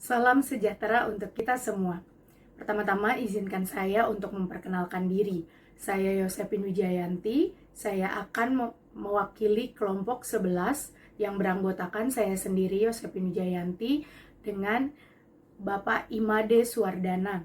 Salam sejahtera untuk kita semua. Pertama-tama izinkan saya untuk memperkenalkan diri. Saya Yosepin Wijayanti, saya akan mewakili kelompok 11 yang beranggotakan saya sendiri Yosepin Wijayanti dengan Bapak Imade Suwardana.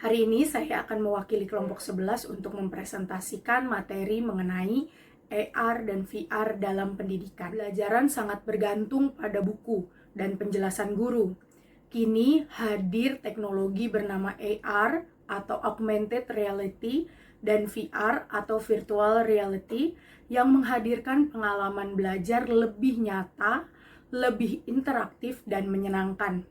Hari ini saya akan mewakili kelompok 11 untuk mempresentasikan materi mengenai AR dan VR dalam pendidikan. Pelajaran sangat bergantung pada buku dan penjelasan guru. Kini hadir teknologi bernama AR atau Augmented Reality dan VR atau Virtual Reality yang menghadirkan pengalaman belajar lebih nyata, lebih interaktif dan menyenangkan.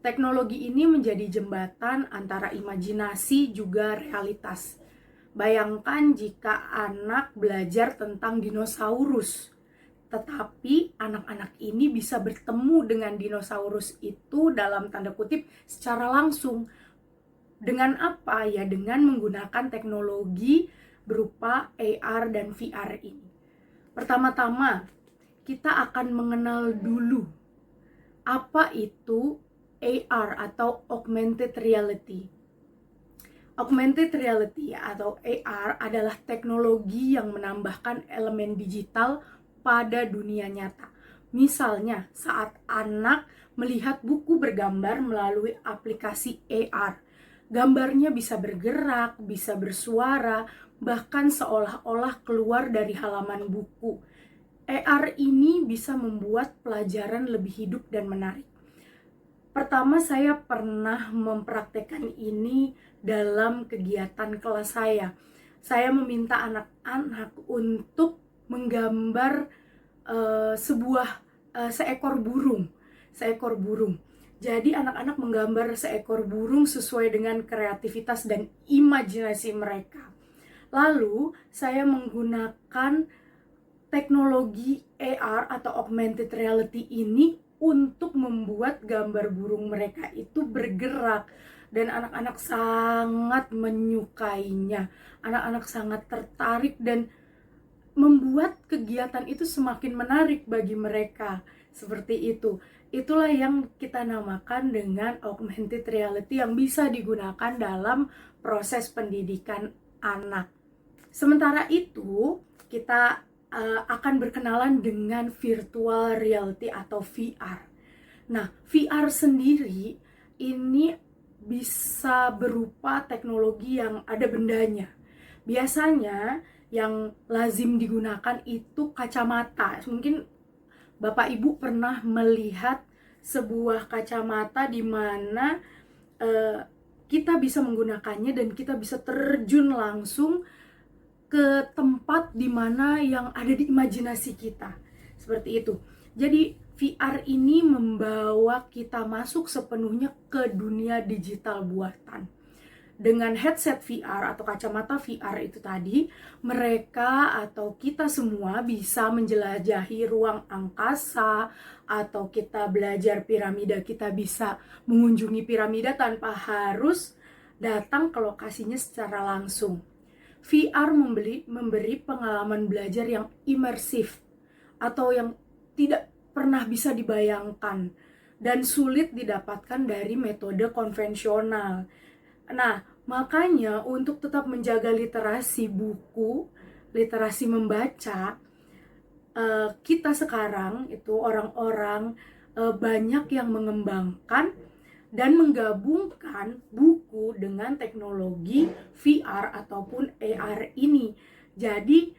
Teknologi ini menjadi jembatan antara imajinasi juga realitas. Bayangkan jika anak belajar tentang dinosaurus, tetapi anak-anak ini bisa bertemu dengan dinosaurus itu dalam tanda kutip secara langsung. Dengan apa? Ya, dengan menggunakan teknologi berupa AR dan VR ini. Pertama-tama, kita akan mengenal dulu apa itu AR atau Augmented Reality. Augmented Reality atau AR adalah teknologi yang menambahkan elemen digital pada dunia nyata. Misalnya, saat anak melihat buku bergambar melalui aplikasi AR, gambarnya bisa bergerak, bisa bersuara, bahkan seolah-olah keluar dari halaman buku. AR ini bisa membuat pelajaran lebih hidup dan menarik. Pertama, saya pernah mempraktekkan ini dalam kegiatan kelas saya. Saya meminta anak-anak untuk menggambar seekor burung. Jadi anak-anak menggambar seekor burung sesuai dengan kreativitas dan imajinasi mereka. Lalu saya menggunakan teknologi AR atau Augmented Reality ini untuk membuat gambar burung mereka itu bergerak, dan anak-anak sangat menyukainya. Anak-anak sangat tertarik dan membuat kegiatan itu semakin menarik bagi mereka. Seperti itu. Itulah yang kita namakan dengan augmented reality yang bisa digunakan dalam proses pendidikan anak. Sementara itu, kita akan berkenalan dengan virtual reality atau VR. Nah, VR sendiri ini bisa berupa teknologi yang ada bendanya. Biasanya yang lazim digunakan itu kacamata. Mungkin Bapak Ibu pernah melihat sebuah kacamata di mana kita bisa menggunakannya dan kita bisa terjun langsung ke tempat di mana yang ada di imajinasi kita. Seperti itu. Jadi VR ini membawa kita masuk sepenuhnya ke dunia digital buatan. Dengan headset VR atau kacamata VR itu tadi, mereka atau kita semua bisa menjelajahi ruang angkasa, atau kita belajar piramida, kita bisa mengunjungi piramida tanpa harus datang ke lokasinya secara langsung. VR memberi pengalaman belajar yang imersif atau yang tidak pernah bisa dibayangkan dan sulit didapatkan dari metode konvensional. Nah, makanya untuk tetap menjaga literasi buku, literasi membaca, kita sekarang itu orang-orang banyak yang mengembangkan dan menggabungkan buku dengan teknologi VR ataupun AR ini. Jadi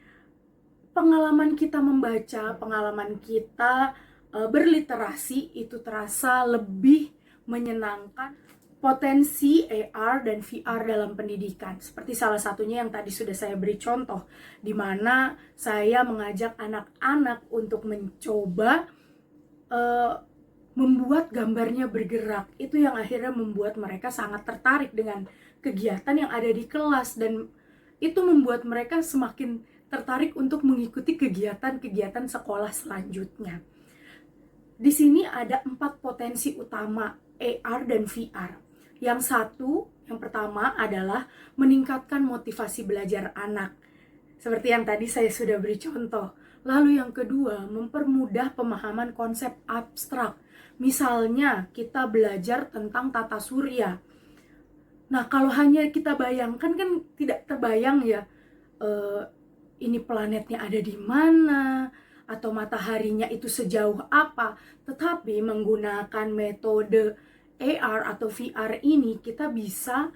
pengalaman kita membaca, pengalaman kita berliterasi itu terasa lebih menyenangkan. Potensi AR dan VR dalam pendidikan, seperti salah satunya yang tadi sudah saya beri contoh, di mana saya mengajak anak-anak untuk mencoba membuat gambarnya bergerak. Itu yang akhirnya membuat mereka sangat tertarik dengan kegiatan yang ada di kelas, dan itu membuat mereka semakin tertarik untuk mengikuti kegiatan-kegiatan sekolah selanjutnya. Di sini ada 4 potensi utama AR dan VR. Yang pertama adalah meningkatkan motivasi belajar anak. Seperti yang tadi saya sudah beri contoh. Lalu yang kedua, mempermudah pemahaman konsep abstrak. Misalnya kita belajar tentang tata surya. Nah, kalau hanya kita bayangkan kan tidak terbayang ya, ini planetnya ada di mana, atau mataharinya itu sejauh apa. Tetapi menggunakan metode AR atau VR ini, kita bisa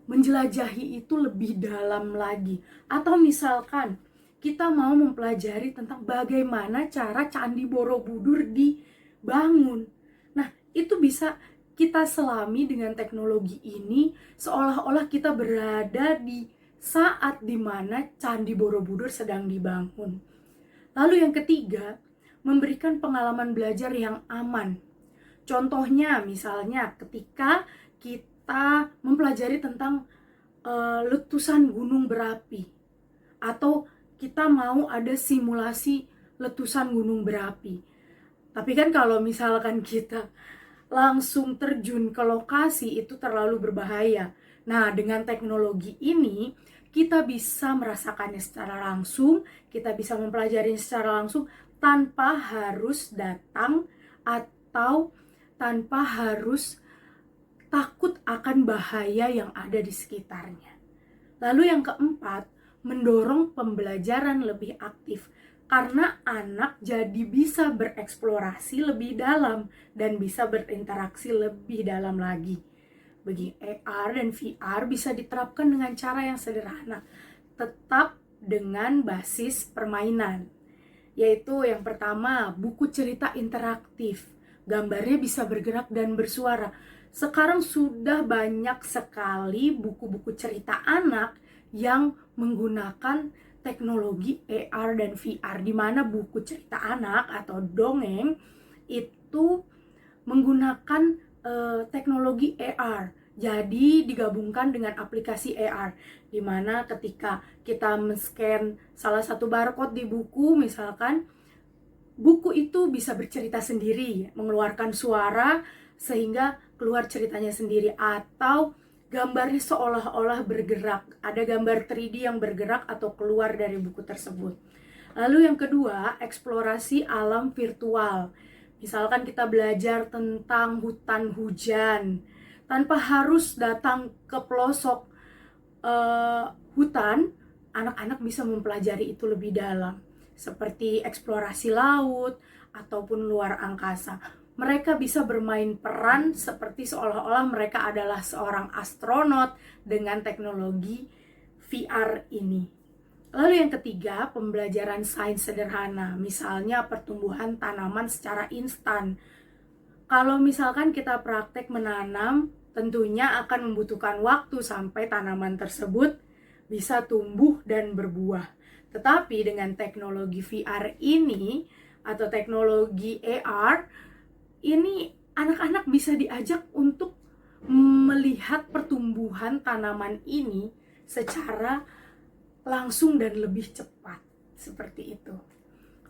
menjelajahi itu lebih dalam lagi. Atau misalkan kita mau mempelajari tentang bagaimana cara Candi Borobudur dibangun. Nah, itu bisa kita selami dengan teknologi ini, seolah-olah kita berada di saat dimana Candi Borobudur sedang dibangun. Lalu yang ketiga, memberikan pengalaman belajar yang aman. Contohnya misalnya ketika kita mempelajari tentang letusan gunung berapi, atau kita mau ada simulasi letusan gunung berapi. Tapi kan kalau misalkan kita langsung terjun ke lokasi itu terlalu berbahaya. Nah, dengan teknologi ini kita bisa merasakannya secara langsung, kita bisa mempelajari secara langsung tanpa harus datang atau tanpa harus takut akan bahaya yang ada di sekitarnya. Lalu yang keempat, mendorong pembelajaran lebih aktif. Karena anak jadi bisa bereksplorasi lebih dalam dan bisa berinteraksi lebih dalam lagi. Bagi AR dan VR bisa diterapkan dengan cara yang sederhana, tetap dengan basis permainan. Yaitu yang pertama, buku cerita interaktif. Gambarnya bisa bergerak dan bersuara. Sekarang sudah banyak sekali buku-buku cerita anak yang menggunakan teknologi AR dan VR, di mana buku cerita anak atau dongeng itu menggunakan teknologi AR. Jadi digabungkan dengan aplikasi AR, di mana ketika kita men-scan salah satu barcode di buku, misalkan buku itu bisa bercerita sendiri, mengeluarkan suara sehingga keluar ceritanya sendiri, atau gambarnya seolah-olah bergerak, ada gambar 3D yang bergerak atau keluar dari buku tersebut. Lalu yang kedua, eksplorasi alam virtual. Misalkan kita belajar tentang hutan hujan, tanpa harus datang ke pelosok hutan, anak-anak bisa mempelajari itu lebih dalam, seperti eksplorasi laut ataupun luar angkasa. Mereka bisa bermain peran seperti seolah-olah mereka adalah seorang astronot dengan teknologi VR ini. Lalu yang ketiga, pembelajaran sains sederhana, misalnya pertumbuhan tanaman secara instan. Kalau misalkan kita praktek menanam, tentunya akan membutuhkan waktu sampai tanaman tersebut bisa tumbuh dan berbuah. Tetapi dengan teknologi VR ini atau teknologi AR, ini anak-anak bisa diajak untuk melihat pertumbuhan tanaman ini secara langsung dan lebih cepat, seperti itu.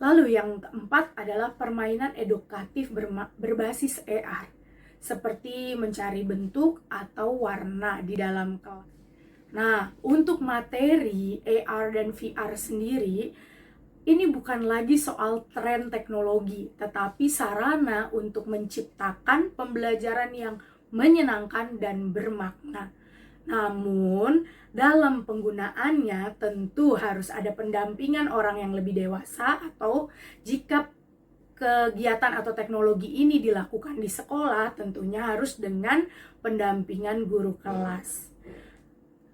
Lalu yang keempat adalah permainan edukatif berbasis AR, seperti mencari bentuk atau warna di dalam kelas. Nah, untuk materi AR dan VR sendiri, ini bukan lagi soal tren teknologi, tetapi sarana untuk menciptakan pembelajaran yang menyenangkan dan bermakna. Namun, dalam penggunaannya tentu harus ada pendampingan orang yang lebih dewasa, atau jika kegiatan atau teknologi ini dilakukan di sekolah, tentunya harus dengan pendampingan guru kelas.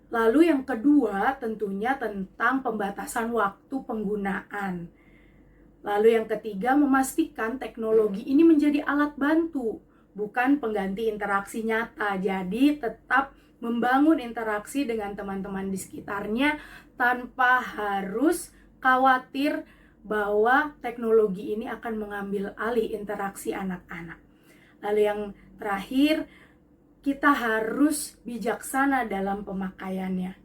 Lalu yang kedua tentunya tentang pembatasan waktu penggunaan. Lalu yang ketiga, memastikan teknologi ini menjadi alat bantu, bukan pengganti interaksi nyata. Jadi tetap membangun interaksi dengan teman-teman di sekitarnya tanpa harus khawatir bahwa teknologi ini akan mengambil alih interaksi anak-anak. Lalu yang terakhir, kita harus bijaksana dalam pemakaiannya.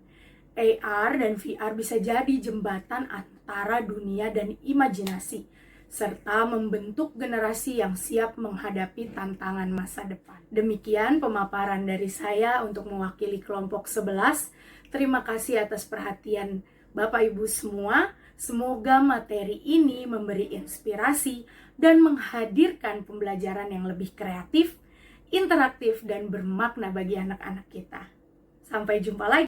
AR dan VR bisa jadi jembatan antara dunia dan imajinasi, serta membentuk generasi yang siap menghadapi tantangan masa depan. Demikian pemaparan dari saya untuk mewakili kelompok 11. Terima kasih atas perhatian Bapak Ibu semua. Semoga materi ini memberi inspirasi dan menghadirkan pembelajaran yang lebih kreatif, interaktif, dan bermakna bagi anak-anak kita. Sampai jumpa lagi.